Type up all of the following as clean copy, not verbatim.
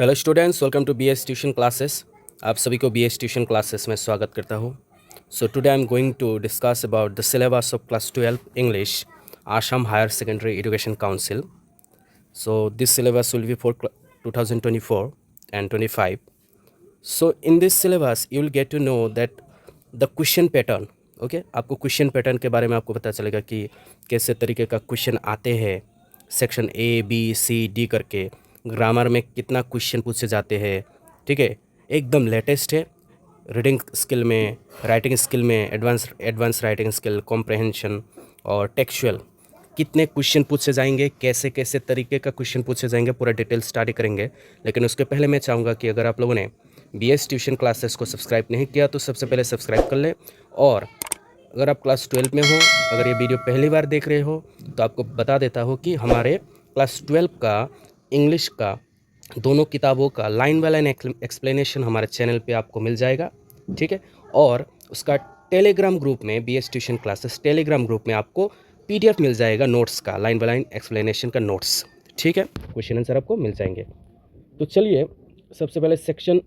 Hello students, welcome to BS tuition classes. आप सभी को BS ट्यूशन क्लासेस में स्वागत करता हूँ। So today I am going to discuss about the syllabus of class 12 English, Assam higher secondary education council. So this syllabus will be for 2024 and 25. So in this syllabus you will get to know that the question pattern. Okay आपको question pattern के बारे में आपको पता चलेगा कि कैसे तरीके का क्वेश्चन आते हैं, section A B C D करके ग्रामर में कितना क्वेश्चन पूछे जाते हैं. ठीक है, एकदम लेटेस्ट है. रीडिंग स्किल में, राइटिंग स्किल में, एडवांस राइटिंग स्किल, कॉम्प्रहेंशन और टेक्सचुअल कितने क्वेश्चन पूछे जाएंगे, कैसे कैसे तरीके का क्वेश्चन पूछे जाएंगे, पूरा डिटेल स्टडी करेंगे. लेकिन उसके पहले मैं चाहूँगा कि अगर आप लोगों ने BS ट्यूशन क्लासेस को सब्सक्राइब नहीं किया तो सबसे पहले सब्सक्राइब कर ले. और अगर आप क्लास 12 में हो, अगर ये वीडियो पहली बार देख रहे हो तो आपको बता देता हूँ कि हमारे क्लास 12 का इंग्लिश का दोनों किताबों का लाइन बाय लाइन एक्सप्लेनेशन हमारे चैनल पे आपको मिल जाएगा. ठीक है, और उसका टेलीग्राम ग्रुप में, BS tuition classes Telegram group में आपको PDF मिल जाएगा नोट्स का, लाइन बाय लाइन एक्सप्लेनेशन का नोट्स. ठीक है, क्वेश्चन आंसर आपको मिल जाएंगे. तो चलिए, सबसे पहले सेक्शन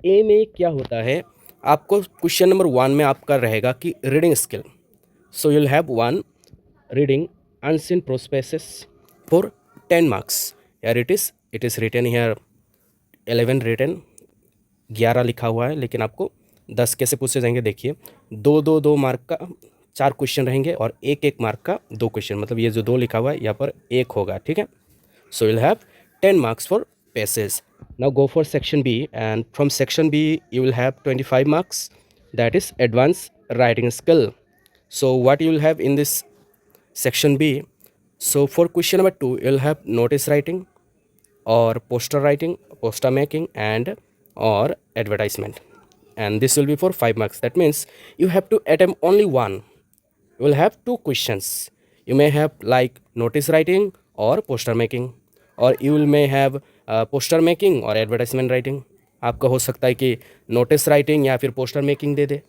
A में क्या होता है. आपको क्वेश्चन नंबर 1 में आपका रहेगा कि reading skill. So you'll have 1 reading unseen prospectus for 10 marks. यार it is written here 11 written, 11 लिखा हुआ है, लेकिन आपको 10 कैसे पूछे जाएंगे देखिए. दो मार्क का 4 क्वेश्चन रहेंगे और एक मार्क का 2 क्वेश्चन, मतलब ये जो 2 लिखा हुआ है यहाँ पर 1 होगा. ठीक है, so you'll have 10 marks for passage. Now go for section B, and from section B you will have 25 marks, that is advanced writing skill. So what you will have in this section B? So for question number 2 you'll have notice writing or poster writing, poster making, and or advertisement, and this will be for 5 marks. That means you have to attempt only one. You will have 2 questions. You may have like notice writing or poster making, or you will may have poster making और advertisement writing. आपका हो सकता है कि notice writing या फिर poster making they दे,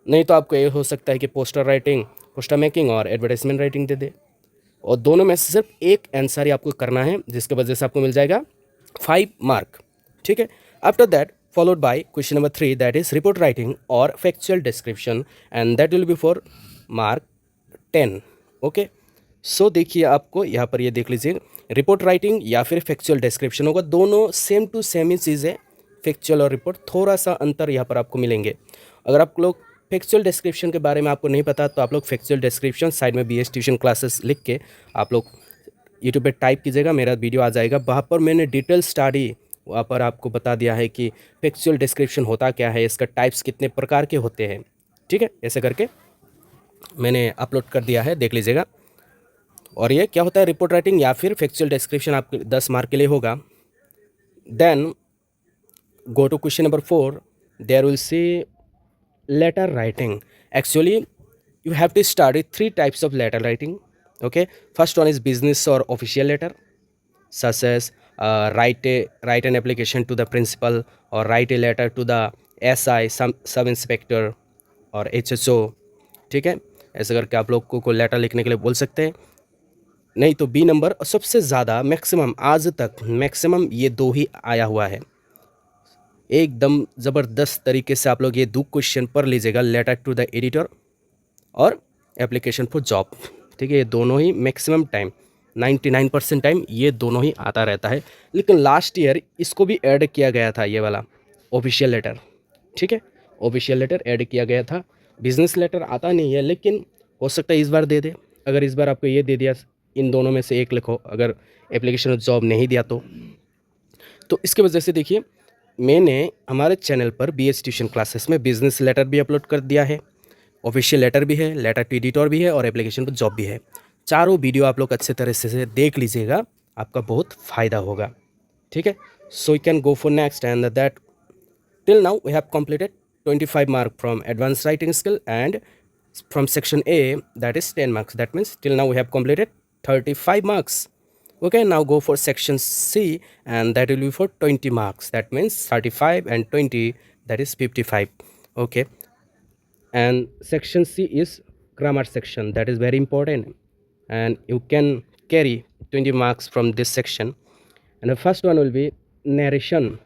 नहीं तो आपको ये हो सकता है कि पोस्टर राइटिंग, पोस्टर मेकिंग और एडवर्टाइजमेंट राइटिंग दे दे. और दोनों में से सिर्फ एक आंसर ही आपको करना है, जिसके वजह से आपको मिल जाएगा 5 मार्क. ठीक है, after that followed by question number 3, that is report writing or factual description, and that will be for mark 10. Okay, सो देखिए, आपको यहाँ पर ये देख लीजिए, रिपोर्ट राइटिंग या फिर फैक्चुअल डिस्क्रिप्शन होगा, दोनों सेम टू सेम ही चीज़ है. फैक्चुअल और रिपोर्ट थोड़ा सा अंतर यहाँ पर आपको मिलेंगे. अगर आप लोग फैक्चुअल डिस्क्रिप्शन के बारे में आपको नहीं पता तो आप लोग फैक्चुअल डिस्क्रिप्शन साइड में BS ट्यूशन क्लासेस लिख के आप लोग यूट्यूब पे टाइप कीजिएगा, मेरा वीडियो आ जाएगा. वहाँ पर मैंने डिटेल स्टडी वहाँ पर आपको बता दिया है कि फैक्चुअल डिस्क्रिप्शन होता क्या है, इसका टाइप्स कितने प्रकार के होते हैं. ठीक है, ऐसे करके मैंने अपलोड कर दिया है, देख लीजिएगा. और ये क्या होता है, रिपोर्ट राइटिंग या फिर फैक्चुअल डिस्क्रिप्शन आपके 10 मार्क के लिए होगा. Then go to question number 4, there will see letter writing. Actually you have to study 3 types of letter writing. Okay, first one is business or official letter, such as write an application to the principal or write a letter to the SI, sub inspector और HSO. ठीक है, ऐसे करके आप लोग को letter लिखने के लिए बोल सकते हैं. नहीं तो B नंबर सबसे ज़्यादा मैक्सिमम, आज तक मैक्सिमम ये 2 ही आया हुआ है. एकदम ज़बरदस्त तरीके से आप लोग ये 2 क्वेश्चन पढ़ लीजिएगा, लेटर टू द एडिटर और एप्लीकेशन फॉर जॉब. ठीक है, ये दोनों ही मैक्सिमम टाइम 99% टाइम ये दोनों ही आता रहता है. लेकिन लास्ट ईयर इसको भी ऐड किया गया था, ये वाला ऑफिशियल लेटर. ठीक है, ऑफिशियल लेटर ऐड किया गया था. बिजनेस लेटर आता नहीं है, लेकिन हो सकता है इस बार दे दे. अगर इस बार आपको ये दे दिया, इन दोनों में से एक लिखो. अगर एप्लीकेशन ऑफ जॉब नहीं दिया तो इसके वजह से देखिए, मैंने हमारे चैनल पर BS ट्यूशन क्लासेस में बिजनेस लेटर भी अपलोड कर दिया है, ऑफिशियल लेटर भी है, लेटर टू एडिटर भी है और एप्लीकेशन पर जॉब भी है. चारों वीडियो आप लोग अच्छे तरह से देख लीजिएगा, आपका बहुत फ़ायदा होगा. ठीक है, so you can go for next. And that till now we have completed 25 mark from advanced writing skill, and from section A that is 10 marks. That means till now we have completed 35 marks. Okay, now go for section C, and that will be for 20 marks. That means 35 and 20, that is 55. Okay, and section C is grammar section, that is very important, and you can carry 20 marks from this section. And the first one will be narration.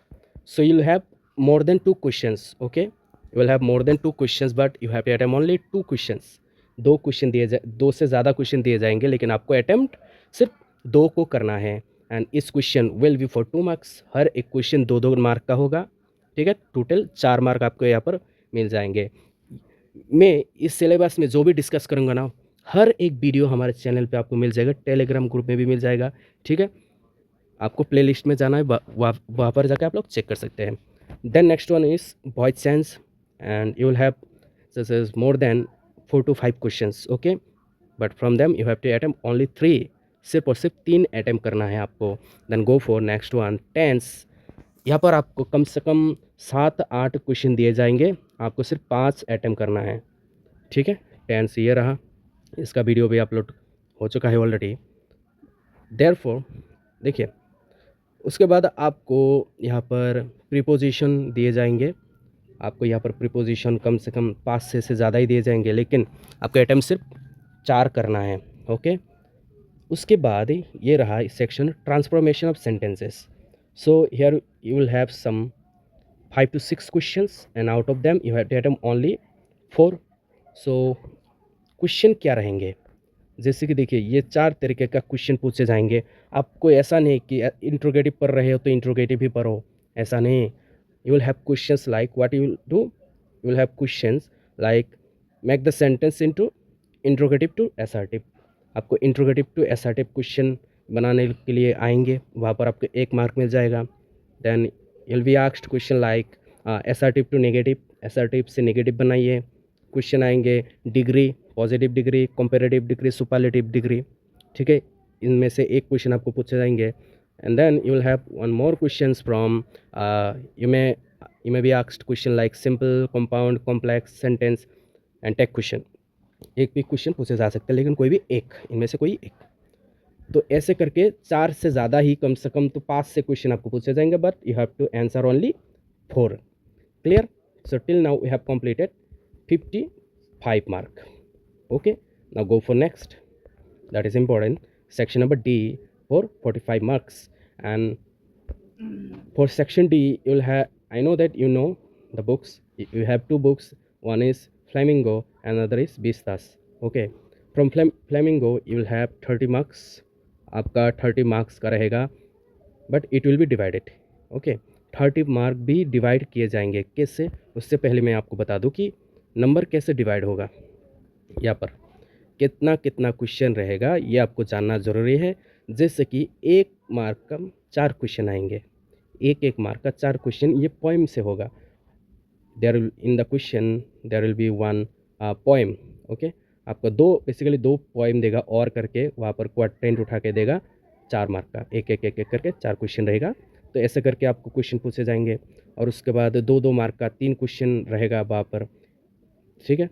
So you'll have more than 2 questions. Okay, you will have more than 2 questions, but you have to attempt only 2 questions. 2 question दिए जाए, 2 से ज़्यादा question दिए जाएंगे, लेकिन आपको attempt सिर्फ 2 को करना है। एंड इस question will be for 2 marks. हर एक क्वेश्चन 2-2 मार्क का होगा, ठीक है। टोटल 4 मार्क आपको यहाँ पर मिल जाएंगे। मैं इस सिलेबस में जो भी डिस्कस करूँगा ना, हर एक वीडियो हमारे चैनल पे आपको मिल जाएगा, टेलीग्राम ग्रुप में भी मिल जाएगा, ठीक है। आपको प्लेलिस्ट में जाना है, वहाँ पर जाकर आप लोग चेक कर सकते हैं। Then next one is voice sense, and you will have such more than 4 to 5 questions, okay, but from them you have to attempt only 3। सिर्फ और सिर्फ 3 अटेम्प्ट करना है आपको। Then go for next one tense. यहाँ पर आपको कम से कम 7-8 क्वेश्चन दिए जाएंगे, आपको सिर्फ 5 अटेम्प्ट करना है, ठीक है। टेंस ये रहा, इसका वीडियो भी अपलोड हो चुका है ऑलरेडी। देयरफॉर देखिए, उसके बाद आपको यहाँ पर प्रीपोजिशन दिए जाएंगे। आपको यहाँ पर प्रीपोजिशन कम से कम 5 से ज़्यादा ही दिए जाएंगे, लेकिन आपको अटेम्प्ट सिर्फ 4 करना है, ओके। उसके बाद ये रहा section transformation of sentences. So here you will have some 5 to 6 questions, and out of them you have to attempt only 4। So question क्या रहेंगे, जैसे कि देखिए ये 4 तरीके का क्वेश्चन पूछे जाएंगे। आपको ऐसा नहीं कि इंट्रोगेटिव पढ़ रहे हो तो इंट्रोगेटिव ही पढ़ो, ऐसा नहीं। You will have questions like what you will do, you will have questions like make the sentence into interrogative to assertive. आपको इंट्रोगेटिव टू असर्टिव क्वेश्चन बनाने के लिए आएंगे, वहाँ पर आपको 1 मार्क मिल जाएगा। Then you will be asked question like assertive to negative, assertive से नेगेटिव बनाइए। क्वेश्चन आएंगे degree, positive degree, comparative degree, superlative degree, ठीक है। इनमें से एक क्वेश्चन आपको पूछे जाएंगे। And then you will have one more questions from you may be asked question like simple, compound, complex, sentence and tag question. एक भी क्वेश्चन पूछे जा सकते हैं, लेकिन कोई भी एक, इनमें से कोई एक। तो ऐसे करके 4 से ज़्यादा ही, कम से कम तो 5 से क्वेश्चन आपको पूछे जाएंगे, but you have to answer only 4। Clear? So till now we have completed 55 mark. Okay, now go for next. That is important. Section number D for 45 marks. And for section D, you will have, I know that you know the books. You have 2 books. One is Flamingo, another is Vistas. Okay, from Flamingo you will have 30 marks. आपका 30 marks का रहेगा, but it will be divided. Okay, 30 mark भी divide किए जाएंगे। कैसे? उससे पहले मैं आपको बता दूं कि नंबर कैसे डिवाइड होगा। यहाँ पर कितना कितना क्वेश्चन रहेगा ये आपको जानना ज़रूरी है। जैसे कि 1 मार्क का 4 क्वेश्चन आएंगे, 1 मार्क का 4 क्वेश्चन ये पोइम से होगा। There in the question there will be 1 poem, okay. आपको बेसिकली 2 पोइम देगा और करके, वहाँ पर क्वाड्रेंट उठा के देगा 4 मार्क का, एक करके 4 क्वेश्चन रहेगा। तो ऐसे करके आपको क्वेश्चन पूछे जाएंगे। और उसके बाद 2-2 मार्क का 3 क्वेश्चन रहेगा वहाँ पर, ठीक है।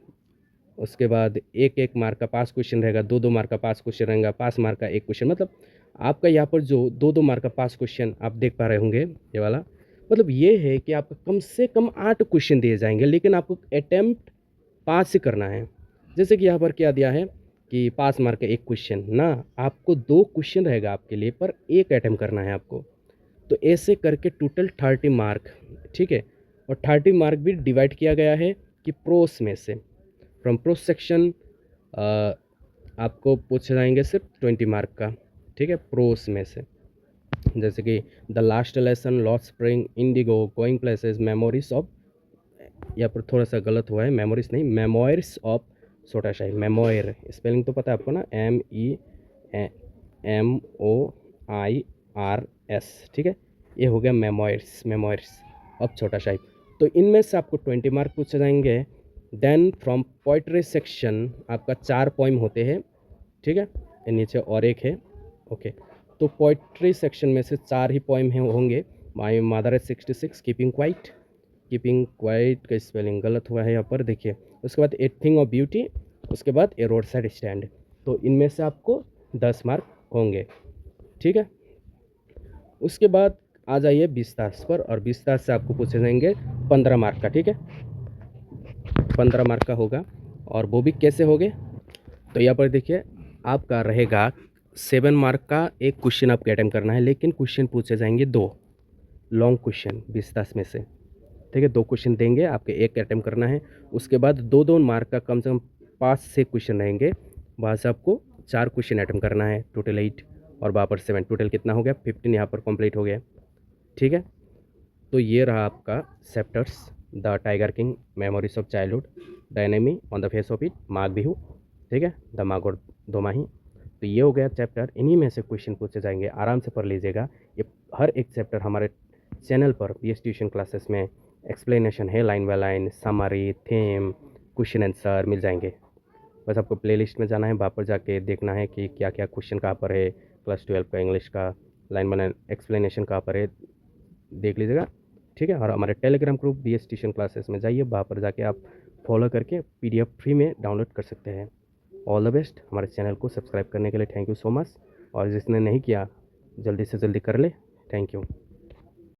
उसके बाद 1-1 मार्क का 5 क्वेश्चन रहेगा, 2-2 मार्क का 5 क्वेश्चन रहेगा, 5 मार्क का 1 क्वेश्चन। मतलब आपका यहाँ पर जो 2-2 मार्क का 5 क्वेश्चन आप देख पा रहे होंगे, ये वाला मतलब ये है कि आपको कम से कम 8 क्वेश्चन दिए जाएंगे, लेकिन आपको अटेम्प्ट 5 ही करना है। जैसे कि यहाँ पर क्या दिया है कि 5 मार्क का 1 क्वेश्चन ना, आपको 2 क्वेश्चन रहेगा आपके लिए, पर 1 अटेम्प्ट करना है आपको। तो ऐसे करके टोटल 30 मार्क, ठीक है। और 30 मार्क भी डिवाइड किया गया है कि प्रोस में से, फ्रॉम प्रोस सेक्शन आपको पूछे जाएंगे सिर्फ 20 मार्क का, ठीक है, प्रोस में से। जैसे कि the last lesson, lost spring, Indigo, going places, memories of, यहाँ पर थोड़ा सा गलत हुआ है, मेमोरीज नहीं, मेमोयर्स ऑफ छोटा शाही, मेमोयर स्पेलिंग तो पता है आपको ना, MEMOIRS, ठीक है। ये हो गया मेमोयर्स ऑफ छोटा शाही। तो इनमें से आपको 20 मार्क पूछे जाएंगे। देन फ्रॉम पोइट्री सेक्शन आपका 4 पोइम होते हैं, ठीक है, ये नीचे और एक है, ओके। तो पोइट्री सेक्शन में से 4 ही पोइम होंगे। My mother is 66, keeping quiet का स्पेलिंग गलत हुआ है यहाँ पर, देखिए। उसके बाद ए थिंग ऑफ ब्यूटी, उसके बाद ए रोड साइड स्टैंड। तो इनमें से आपको 10 मार्क होंगे, ठीक है। उसके बाद आ जाइए 20 तास पर, और 20 तास से आपको पूछे जाएंगे 15 मार्क का, ठीक है, 15 मार्क का होगा। और वो भी कैसे होंगे, तो यहाँ पर देखिए आपका रहेगा 7 मार्क का 1 क्वेश्चन आपको अटेम्प्ट करना है, लेकिन क्वेश्चन पूछे जाएंगे 2, लॉन्ग क्वेश्चन 20-10 में से, ठीक है। 2 क्वेश्चन देंगे, आपके एक अटेम्प्ट करना है। उसके बाद 2-2 मार्क का कम से कम 5-6 क्वेश्चन रहेंगे, वहाँ से आपको 4 क्वेश्चन अटेम्प्ट करना है, टोटल 8 और वहाँ पर 7, टोटल कितना हो गया 15 यहाँ पर कंप्लीट हो गया, ठीक है। तो ये रहा आपका chapters, the tiger king, memories of childhood, the enemy on the face of it, Magh Bihu, ठीक है, द माघ और दोमाही। तो ये हो गया चैप्टर, इन्हीं में से क्वेश्चन पूछे जाएंगे, आराम से पढ़ लीजिएगा। ये हर एक चैप्टर हमारे चैनल पर BS ट्यूशन क्लासेस में एक्सप्लेनेशन है, line by line, summary, theme, question answer मिल जाएंगे। बस आपको प्लेलिस्ट में जाना है, वहाँ पर जाके देखना है कि क्या क्या क्वेश्चन कहाँ पर है, क्लास 12 का इंग्लिश का लाइन बाय लाइन एक्सप्लेनेशन कहाँ पर है, देख लीजिएगा, ठीक है। और हमारे Telegram group BS tuition classes में जाइए, वहाँ पर जाके आप फॉलो करके PDF फ्री में डाउनलोड कर सकते हैं। All the best. हमारे चैनल को सब्सक्राइब करने के लिए थैंक यू सो मच, और जिसने नहीं किया जल्दी से जल्दी कर ले। Thank you.